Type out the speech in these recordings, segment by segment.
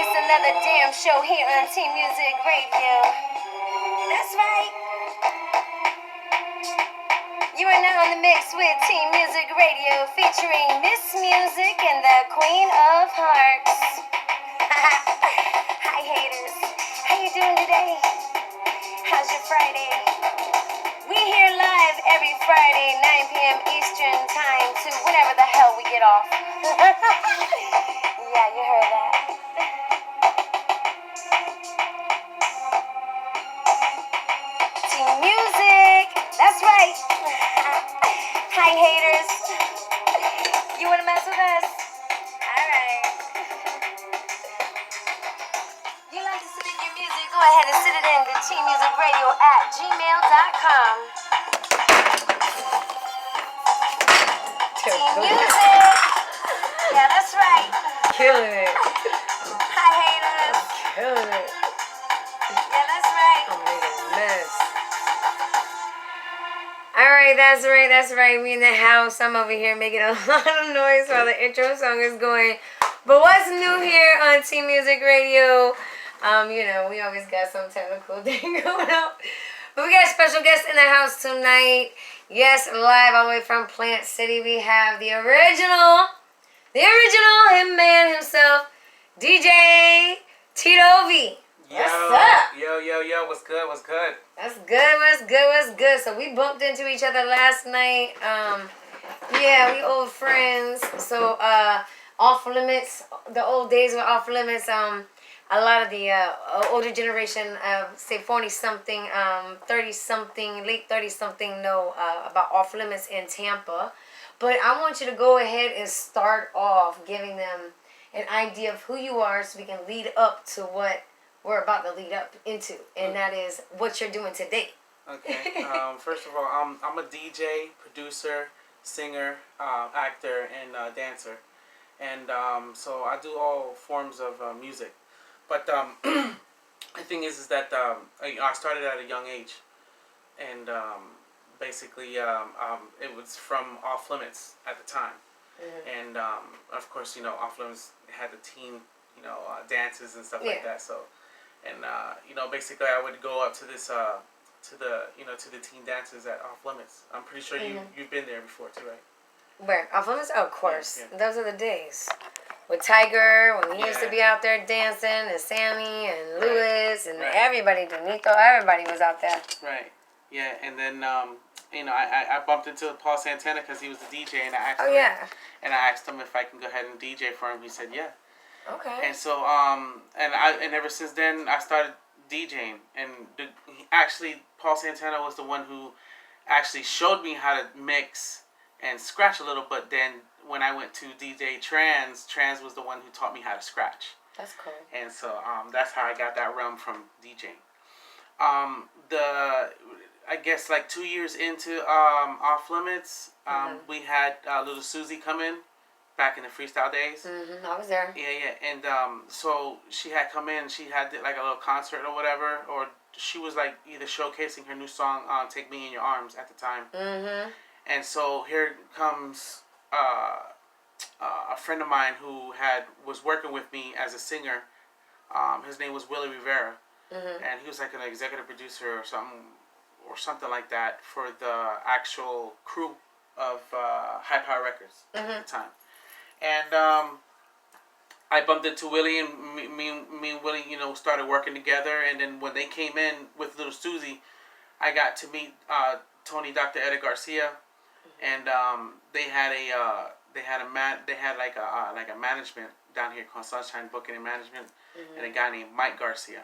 It's another damn show here on Team Music Radio. That's right. You are now in the mix with Team Music Radio featuring Miss Music and the Queen of Hearts. Hi haters. How you doing today? How's your Friday? We here live every Friday, 9 p.m. Eastern time to whenever the hell we get off. Yeah, you heard that. Team Music. That's right. Hi haters. You wanna mess with us? Alright. You like to submit your music? Go ahead and send it in to teammusicradio@gmail.com. Team Music. Yeah, that's right. Killing it. Hi haters. Killing it. Yeah, that's right. I'm making a mess. Alright, that's right. Me in the house. I'm over here making a lot of noise while the intro song is going. But what's new here on Team Music Radio? We always got some technical thing going on. But we got a special guest in the house tonight. Yes, live all the way from Plant City. We have the original hitman himself, DJ Tito V. What's up? Yo, what's good? What's good. So we bumped into each other last night. Yeah, we old friends. So Off Limits, the old days were Off Limits. A lot of the older generation, say 40-something, 30-something, late 30-something know about Off Limits in Tampa. But I want you to go ahead and start off giving them an idea of who you are so we can lead up to what we're about to lead up into. And that is what you're doing today. Okay. First of all, I'm a DJ, producer, singer, actor, and dancer. And so I do all forms of music. But the thing is that I started at a young age. And basically it was from Off Limits at the time. Mm-hmm. And of course, Off Limits had the teen, dances and stuff like that. So, and basically I would go up to this to the teen dances at Off Limits. I'm pretty sure you've been there before too, right? Where? Off Limits? Oh, of course. Yeah. Those are the days. With Tiger, when he used to be out there dancing, and Sammy, and Lewis, and everybody, Nico, everybody was out there. Right. Yeah, and then I bumped into Paul Santana because he was the DJ, and I asked him if I can go ahead and DJ for him. He said yeah. Okay. And so and ever since then I started DJing, and Paul Santana was the one who actually showed me how to mix and scratch a little. But then when I went to DJ Trans was the one who taught me how to scratch. That's cool. And so that's how I got that realm from DJing. I guess like 2 years into Off Limits, we had little Susie come in back in the freestyle days. Mm-hmm. I was there. Yeah. And so she had come in. She had like a little concert or whatever, or she was like either showcasing her new song, "Take Me in Your Arms" at the time. Mm-hmm. And so here comes a friend of mine who was working with me as a singer. His name was Willie Rivera, and he was like an executive producer or something like that for the actual crew of High Power Records at the time. And I bumped into Willie, and me and Willie, started working together. And then when they came in with Little Susie, I got to meet Tony, Dr. Eddie Garcia, and they had like a management down here called Sunshine Booking and Management, and a guy named Mike Garcia,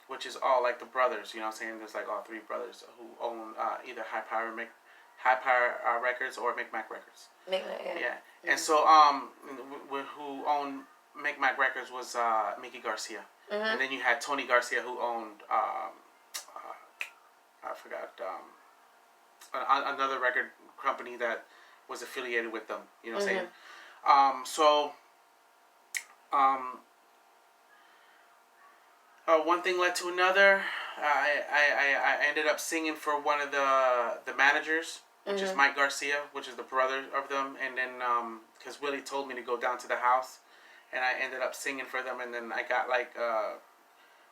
which is all like the brothers. You know what I'm saying? There's like all three brothers who own either High Power Records or Micmac Records. Micmac, yeah. Yeah. And so who owned Micmac Records was Mickey Garcia. And then you had Tony Garcia, who owned I forgot another record company that was affiliated with them. You know what I'm saying? One thing led to another. I ended up singing for one of the managers, which is Mike Garcia, which is the brother of them. And then because Willie told me to go down to the house and I ended up singing for them, and then I got like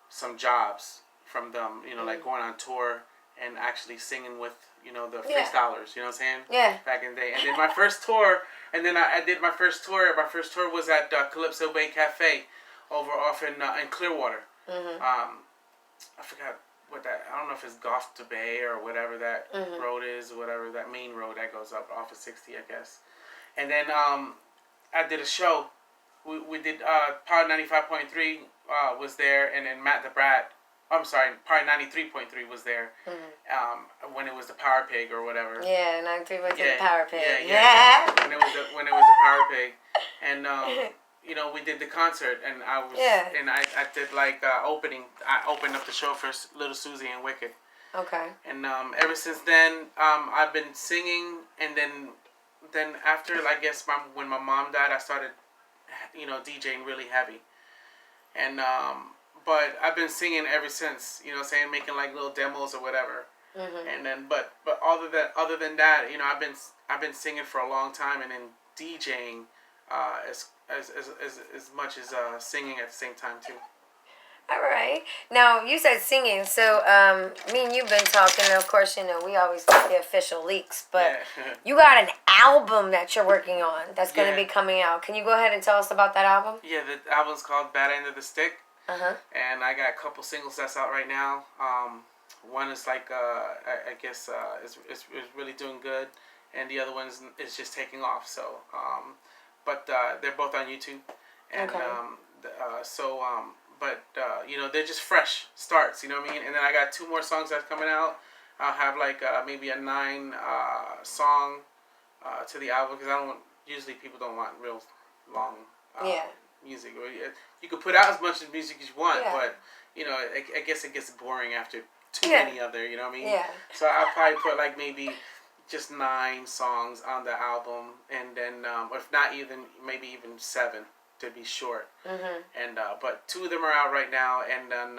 some jobs from them, like going on tour and actually singing with, the freestylers, you know what I'm saying? Yeah. Back in the day. And then my first tour, and then I did my first tour. My first tour was at Calypso Bay Cafe over off in Clearwater. I forgot what that, I don't know if it's Goff to Bay or whatever that road is, or whatever that main road that goes up off of 60, I guess. And then I did a show. We did Power 95.3 was there, and then Matt the Brat. I'm sorry, Power 93.3 was there when it was the Power Pig or whatever. Yeah, 93 was the Power Pig. Yeah. When it was the Power Pig, and we did the concert, and I was and I did like opening. I opened up the show for Little Susie and Wicked. Okay. And ever since then, I've been singing, and then after, I guess when my mom died, I started, DJing really heavy, and but I've been singing ever since, making like little demos or whatever, and then but other than that, I've been singing for a long time, and then DJing, as much as singing at the same time too. All right. Now, you said singing, so me and you've been talking, and of course, we always get the official leaks, but you got an album that you're working on that's going to be coming out. Can you go ahead and tell us about that album? Yeah, the album's called Bad End of the Stick, and I got a couple singles that's out right now. One is like, I guess, is really doing good, and the other one is just taking off, so, but they're both on YouTube, and but they're just fresh starts, you know what I mean? And then I got 2 more songs that's coming out. I'll have like maybe a 9 song to the album, because usually people don't want real long music. You could put out as much music as you want, but I guess it gets boring after too many other, you know what I mean? Yeah. So I'll probably put like maybe just 9 songs on the album, and then if not maybe even 7. To be short, and but 2 of them are out right now, and then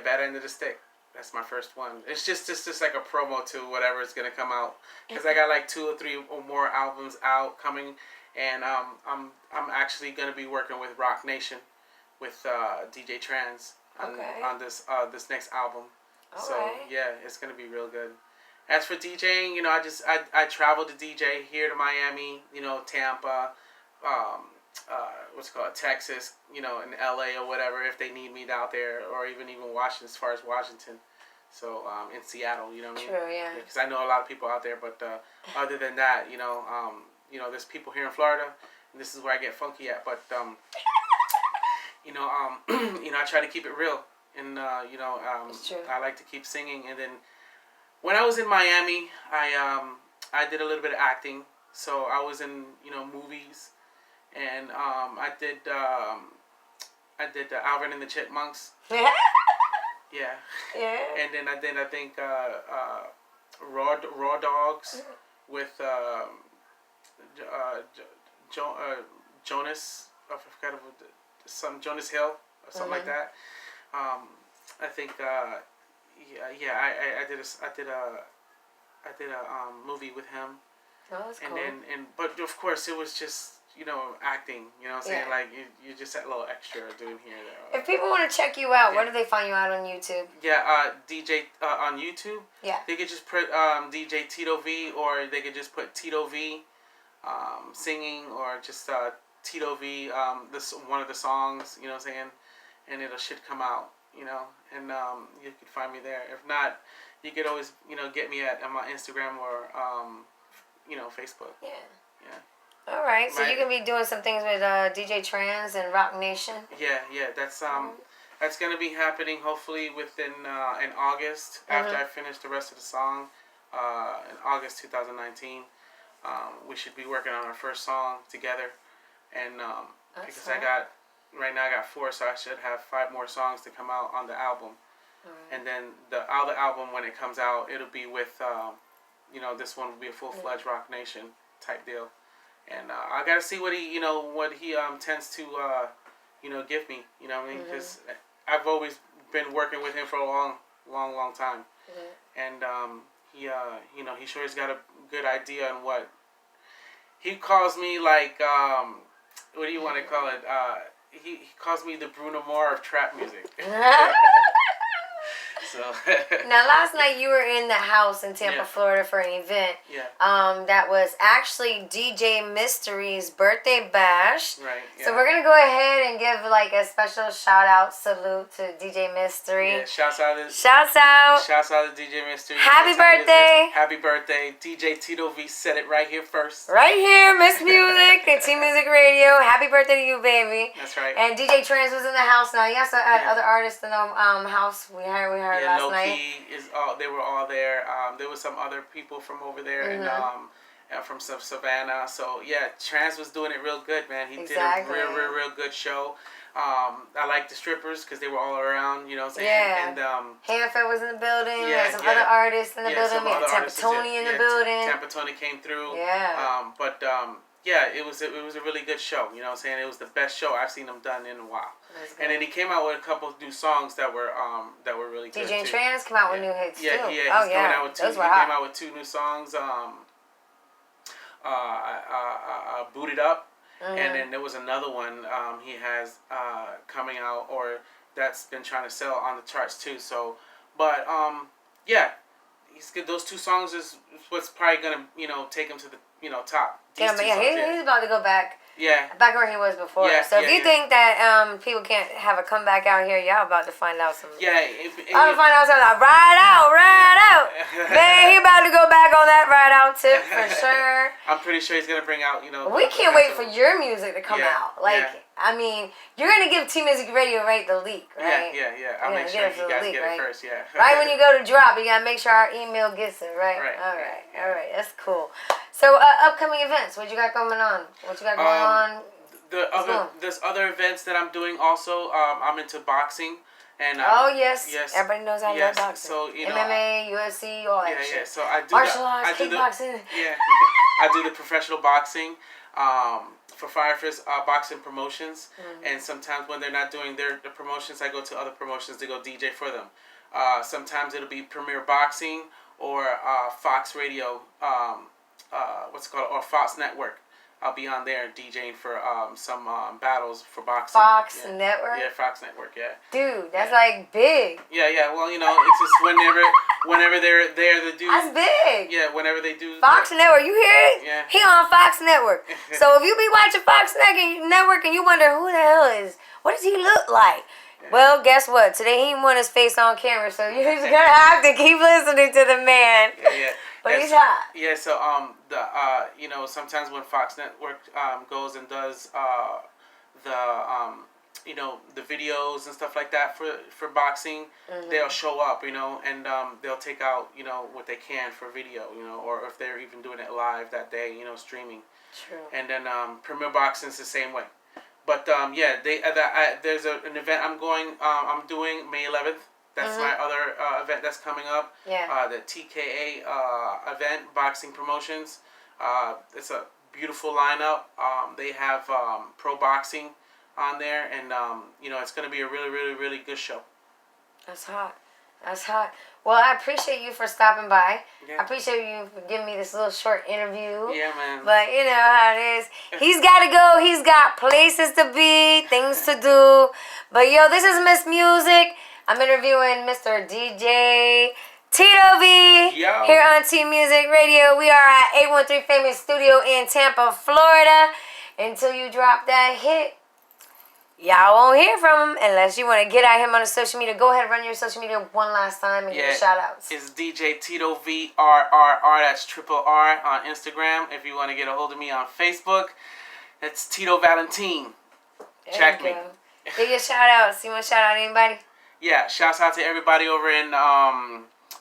Bad End of the Stick. That's my first one. It's just like a promo to whatever is gonna come out, because I got like 2 or 3 or more albums out coming, and I'm actually gonna be working with Rock Nation, with DJ Trans on this next album. Yeah, it's gonna be real good. As for DJing, I travel to DJ here to Miami, Tampa. What's it called, Texas, in LA or whatever, if they need me out there, or even Washington, as far as Washington. So in Seattle, you know what I mean? True, yeah. Because I know a lot of people out there, but other than that, there's people here in Florida, and this is where I get funky at. But I try to keep it real, and I like to keep singing. And then when I was in Miami, I did a little bit of acting, so I was in movies. And I did Alvin and the Chipmunks. Yeah. And then I think Raw Dogs with Jonas. I forgot some Jonas Hill or something like that. I think I did a movie with him. Oh, that's cool. But of course it was just acting, you know what I'm saying? Like, you just that little extra doing here. If people want to check you out, where do they find you out on YouTube? Yeah, DJ on YouTube. Yeah. They could just put DJ Tito V, or they could just put Tito V singing, or just Tito V, this one of the songs, you know what I'm saying? And it should come out, and you could find me there. If not, you could always, get me on my Instagram or, Facebook. Yeah. All right, so you're gonna be doing some things with DJ Trans and Rock Nation. Yeah, that's gonna be happening hopefully within in August, after I finish the rest of the song. In August 2019, we should be working on our first song together, and because I got 4, so I should have 5 more songs to come out on the album, and then the other album, when it comes out, it'll be with this one will be a full-fledged Rock Nation type deal. And I gotta see what he tends to, give me. You know what I mean? Because I've always been working with him for a long time. And he sure has got a good idea on what he calls me. Like, what do you want to call it? he calls me the Bruno Mars of trap music. So Now, last night you were in the house in Tampa, Yeah. Florida for an event. Yeah. That was actually DJ Mystery's birthday bash. Right. Yeah. So we're gonna go ahead and give like a special shout out salute to DJ Mystery. Yeah, shouts out to Shouts out. DJ Mystery. Happy What time it is? birthday. Happy birthday. DJ Tito V said it right here first. Right here, Miss Music and T Music Radio. Happy birthday to you, baby. That's right. And DJ Trans was in the house now. You also had Yeah. other artists in the house. We heard Yeah, last Low night. Key is all. They were all there. There was some other people from over there and from some Savannah. So yeah, Trans was doing it real good, man. He Exactly. did a real good show. I like the strippers because they were all around. You know what I'm saying? Yeah. And Hanford was in the building. We Yeah, had some yeah. other artists in the yeah, building. some We had other Tampa artists, Tony in the yeah, building. Tampa Tony came through. Yeah. Yeah, it was a really good show. You know what I'm saying? It was the best show I've seen them done in a while. And then he came out with a couple of new songs that were really good. DJ too. Trans came out with new hits Yeah, too. he's Oh coming yeah, out with two. those He were came hot. out with 2 new songs. Booted Up, and then there was another one he has coming out or that's been trying to sell on the charts too. So, but yeah, he's good. Those 2 songs is what's probably gonna take him to the top. Yeah, but yeah, he's about to go back Yeah. where he was before. Yeah, So if yeah, you yeah. think that people can't have a comeback out here, y'all about to find out some. Yeah. I'm find out something like ride out. Man, he about to go back on that ride out tip for sure. I'm pretty sure he's gonna bring out We can't wait for your music to come Yeah, out. Like, yeah. I mean, you're gonna give T Music Radio the leak, right? Yeah. I'll Yeah, make get sure it for you the guys leak, get right? it first. Yeah. Right when you go to drop, you gotta make sure our email gets it, right? Right, All right, right, all right. That's cool. So, upcoming events. What you got going on? What you got going on? There's other events that I'm doing also. I'm into boxing. And Oh yes, everybody knows I love boxing. So MMA, UFC, all that yeah. shit. So I do Martial arts, kickboxing. I do the professional boxing for Firefist Boxing Promotions, and sometimes when they're not doing the promotions, I go to other promotions to go DJ for them. Sometimes it'll be Premier Boxing or Fox Radio, or Fox Network. I'll be on there DJing for some battles for boxing. Fox Network? Yeah, Fox Network, yeah. Dude, that's like big. Yeah, well, it's just whenever they're there to do... That's big. Yeah, whenever they do... Fox Network, you hear it? Yeah. He on Fox Network. So if you be watching Fox Network and you wonder who the hell what does he look like? Yeah. Well, guess what? Today he want his face on camera, so you're just gonna have to keep listening to the man. Yeah. But he's hot. Yeah, so sometimes when Fox Network goes and does the videos and stuff like that for boxing, they'll show up, and they'll take out what they can for video, or if they're even doing it live that day, streaming. True. And then Premier Boxing's the same way. But there's an event I'm doing May 11th. That's my other event that's coming up. Yeah. The TKA event, Boxing Promotions. It's a beautiful lineup. They have pro boxing on there, and it's going to be a really, really, really good show. That's hot. Well, I appreciate you for stopping by. Yeah. I appreciate you for giving me this little short interview. Yeah, man. But you know how it is. He's got to go. He's got places to be, things to do. But yo, this is Miss Music. I'm interviewing Mr. DJ Tito V here on T Music Radio. We are at 813 Famous Studio in Tampa, Florida. Until you drop that hit, y'all won't hear from him unless you want to get at him on the social media. Go ahead and run your social media one last time and give your shout outs. It's DJ Tito V RRR. That's triple R on Instagram. If you want to get a hold of me on Facebook, it's Tito Valentine. Check me. Give your shout outs. You want to shout out anybody? Yeah, shouts out to everybody over in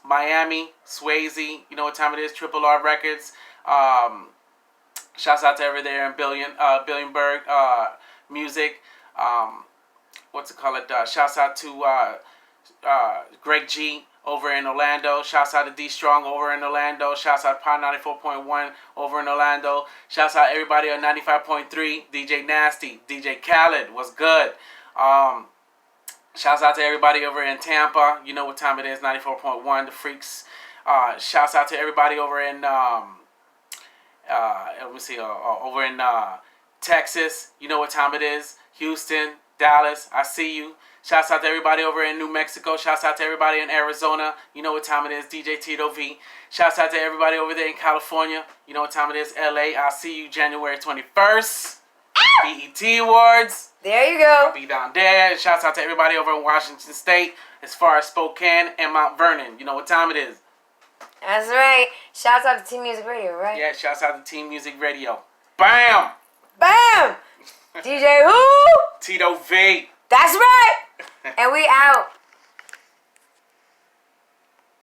Miami, Swayze. You know what time it is? Triple R Records. Shouts out to everybody there in Billionburg Music. Shouts out to Greg G over in Orlando. Shouts out to D Strong over in Orlando. Shouts out to Pound 94.1 over in Orlando. Shouts out everybody on 95.3. DJ Nasty, DJ Khaled, what's good? Shouts out to everybody over in Tampa. You know what time it is, 94.1, the Freaks. Shouts out to everybody over in, over in Texas. You know what time it is. Houston, Dallas, I see you. Shouts out to everybody over in New Mexico. Shouts out to everybody in Arizona. You know what time it is, DJ Tito V. Shouts out to everybody over there in California. You know what time it is, LA. I'll see you January 21st. BET Awards. There you go. I'll be down there. Shouts out to everybody over in Washington State, as far as Spokane and Mount Vernon. You know what time it is. That's right. Shouts out to Team Music Radio, right? Yeah, shouts out to Team Music Radio. Bam! Bam! DJ who? Tito V. That's right. And we out.